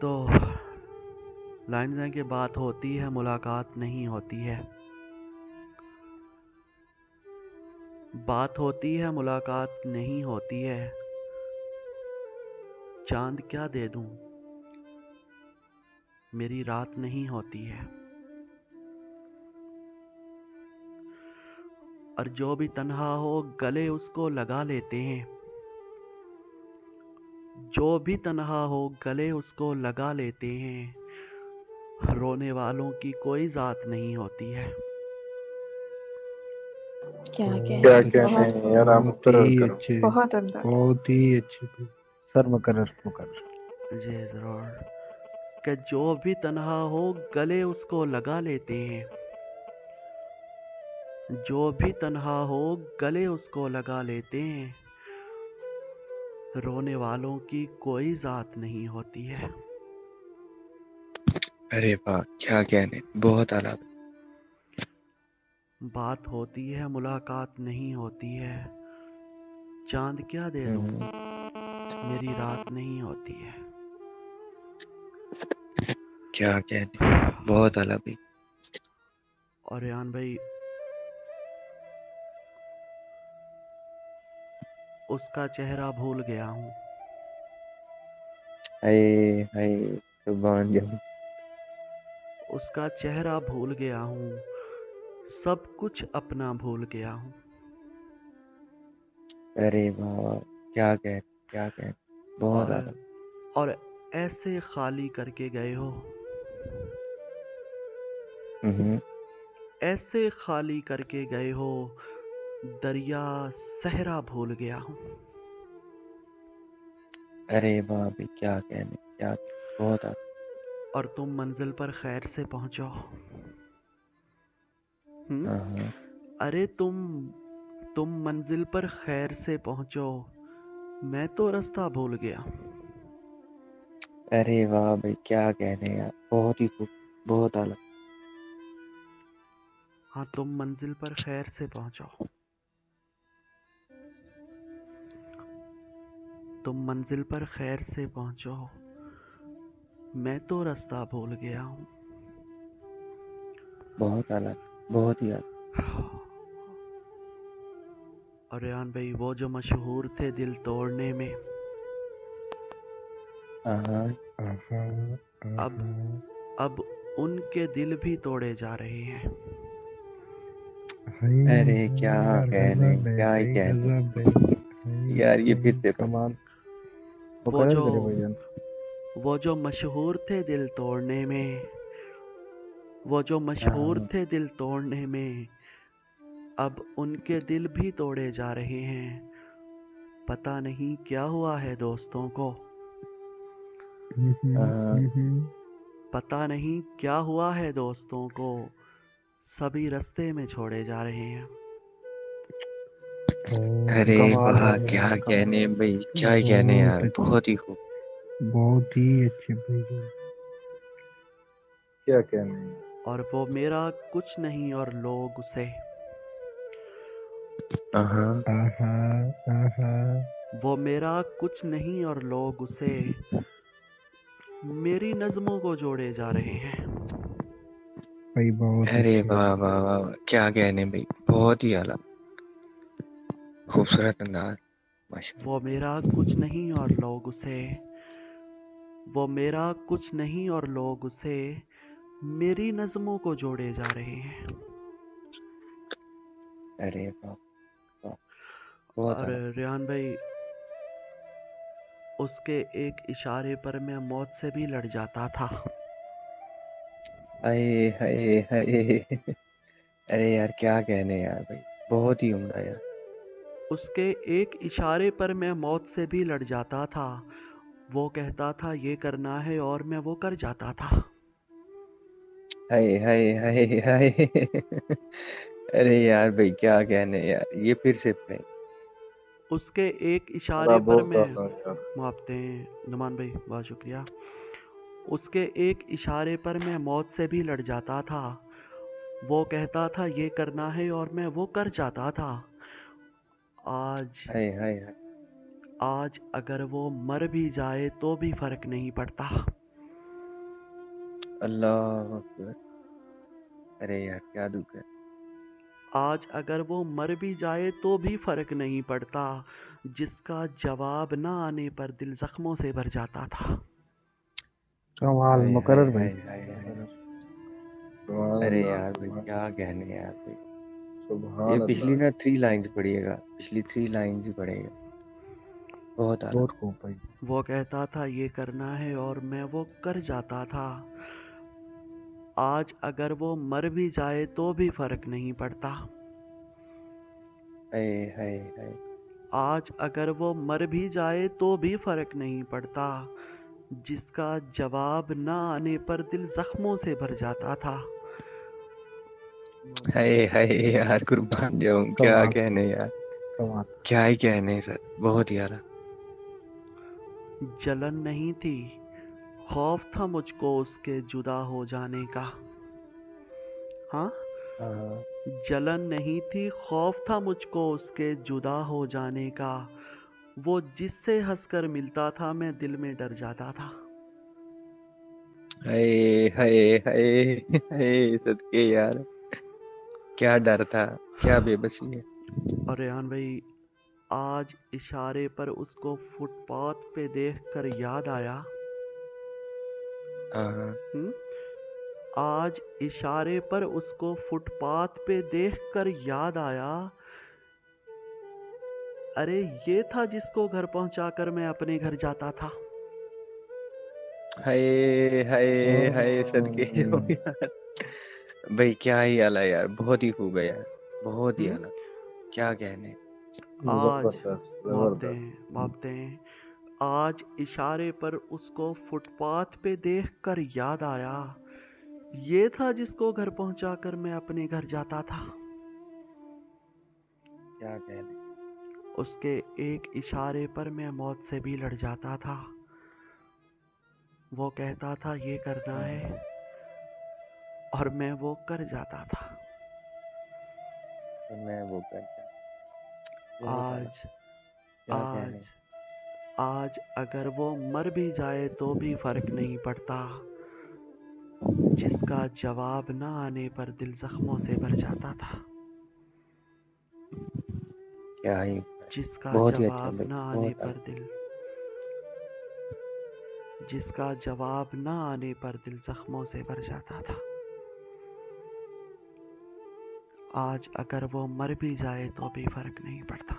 तो लाइन्स हैं कि बात होती है मुलाकात नहीं होती है। बात होती है मुलाकात नहीं होती है। चांद क्या दे दूं, मेरी रात नहीं होती है। और जो भी तन्हा हो गले उसको लगा लेते हैं। जो भी तन्हा हो गले उसको लगा लेते हैं। रोने वालों की कोई जात नहीं होती है। क्या क्या कहने, कहने बहुत हैं यार, आप बहुत मुकर्रर ही करो। अच्छे, बहुत उम्दा। बहुत ही अच्छे भाई। सर मुकर्रर। जी जरूर। कि जो भी तन्हा हो गले उसको लगा लेते हैं। जो भी तन्हा हो गले उसको लगा लेते हैं। रोने वालों की कोई जात नहीं होती है। अरे वाह, क्या कहने, बहुत आला। बात होती है मुलाकात नहीं होती है। चांद क्या दे दूं, हम्म, मेरी रात नहीं होती है। क्या कहने, बहुत आला भाई। और यान भाई, उसका चेहरा भूल गया हूँ। हाय हाय, कुर्बान जाऊं। उसका चेहरा भूल गया हूँ। सब कुछ अपना भूल गया हूँ। अरे वाह, क्या कहने, क्या कहने, बहुत और आला। और ऐसे खाली करके गए हो। हम्म, ऐसे खाली करके गए हो। दरिया सहरा भूल गया हूँ। अरे वाह भाई, क्या कहने, क्या कहने, बहुत आला। और तुम मंजिल पर खैर से पहुंचो। हाँ हाँ। अरे तुम मंजिल पर खैर से पहुंचो। मैं तो रास्ता भूल गया। अरे वाह भाई, क्या कहने यार, बहुत ही खूब, बहुत आला। हाँ, तुम मंजिल पर खैर से पहुंचो। तुम मंजिल पर खैर से पहुंचो। मैं तो रास्ता भूल गया हूँ। बहुत आला, बहुत ही आला। और रेहान भाई, वो जो मशहूर थे दिल तोड़ने में, हाँ हाँ। आहा, अब आहा, अब उनके दिल भी तोड़े जा रहे हैं। हाय अरे क्या हाय यार, कहने, गजब है क्या ही भाई, कहने गजब है। हाय यार, ये फिर हाय, से पढ़। कमाल। वो मुकर्रर जो करे भाईजान। वो जो मशहूर थे दिल तोड़ने में, वो जो हाँ मशहूर हाँ। थे दिल तोड़ने में, अब उनके दिल भी तोड़े जा रहे हैं। पता नहीं क्या हुआ है दोस्तों को। हाँ, पता नहीं क्या हुआ है दोस्तों को। सभी रास्ते में छोड़े जा रहे हैं। अरे कमाल वाह, क्या भाईजान, कहने कमाल। भाई, क्या ही कहने बहुत यार, अच्छे, बहुत ही खूब। बहुत ही अच्छे भाईजान। क्या कहने। और वो मेरा कुछ नहीं और लोग उसे। हाँ। आहा, आहा, वो मेरा कुछ नहीं और लोग उसे मेरी नज़मों को जोड़े जा रहे हैं। भाई बहुत अरे अच्छे। वाह वाह वाह वाह, क्या कहने भाई, बहुत ही आला, खूबसूरत अंदाज, माशा। वो मेरा कुछ नहीं और लोग उसे। वो मेरा कुछ नहीं और लोग उसे मेरी नज़मों को जोड़े जा रहे हैं। अरे वाह वाह, बहुत और आला। रेहान भाई, उसके एक इशारे पर मैं मौत से भी लड़ जाता था। हाय हाय हाय। अरे यार, क्या कहने यार भाई, बहुत ही उम्दा यार। उसके एक इशारे पर मैं मौत से भी लड़ जाता था। वो कहता था ये करना है और मैं वो कर जाता था। हाय हाय हाय हाय। अरे यार भाई, क्या कहने यार, ये फिर से पढ़े। उसके एक थोड़ा इशारे पर बहुत मैं आला यार। मापते हैं नुमान भाई, बहुत शुक्रिया। उसके एक इशारे पर मैं मौत से भी लड़ जाता था। वो कहता था ये करना है और मैं वो कर जाता था। आज हाय हाय हाय। आज अगर वो मर भी जाए तो भी फर्क नहीं पड़ता। अल्लाह अकबर। अरे यार क्या दुख है। आज अगर वो मर भी जाए तो भी फर्क नहीं पड़ता, जिसका जवाब ना आने पर दिल जख्मों से भर जाता था। कमाल हाय हाय मुकर्रर भाई। हाय हाय हाय। सुभान अरे अल्लाह, यार भाई सुभान क्या कहने यार भाई। ये सुभान पिछली अल्लाह। ना 3 लाइन्स पढ़िएगा, पिछली 3 लाइन्स ही पढ़ेगा। बहुत आला। बहुत खूब भाई। वो कहता था ये करना है और मैं वो कर जाता था। आज अगर वो मर भी जाए तो भी फर्क नहीं पड़ता। हाय हाय हाय। आज अगर वो मर भी जाए तो भी फर्क नहीं पड़ता, जिसका जवाब ना आने पर दिल जख्मों से भर जाता था। हाय हाय यार कुर्बान जाऊं, क्या कमाल, कहने यार। कमाल। क्या ही कहने सर, बहुत ही आला। जलन नहीं थी, खौफ था मुझको उसके जुदा हो जाने का। हाँ, हाँ। जलन नहीं थी, खौफ था मुझको उसके जुदा हो जाने का। वो जिससे हंसकर मिलता था मैं दिल में डर जाता था। हाय हाय हाय हाय सदके यार। क्या डर था, क्या बेबसी है। और रेहान भाई, आज इशारे पर उसको फुटपाथ पे देखकर याद आया। हाँ। हम्म? आज इशारे पर उसको फुटपाथ पे देखकर याद आया। अरे ये था जिसको घर पहुंचाकर मैं अपने घर जाता था। हाय हाय हाय सदके जाऊं हम्म, यार। भाई क्या ही आला यार, बहुत ही खूब है यार, बहुत ही हम्म? आला। क्या कहने। आज जबरदस्त भापते जबरदस्त। हैं भापते हैं। आज इशारे पर उसको फुटपाथ पे देखकर याद आया। ये था जिसको घर पहुंचाकर मैं अपने घर जाता था। क्या कहने। उसके एक इशारे पर मैं मौत से भी लड़ जाता था। वो कहता था ये करना है और मैं वो कर जाता था। तो मैं वो कर गया। बहुत आला। आज क्या कहने। आज आज अगर वो मर भी जाए तो भी फर्क नहीं पड़ता, जिसका जवाब न आने पर दिल जख्मों से भर जाता था। क्या ही। जिसका बहुत ही अच्छा जवाब भाई, न आने बहुत आला। पर दिल जिसका जवाब न आने पर दिल जख्मों से भर जाता था। आज अगर वो मर भी जाए तो भी फर्क नहीं पड़ता।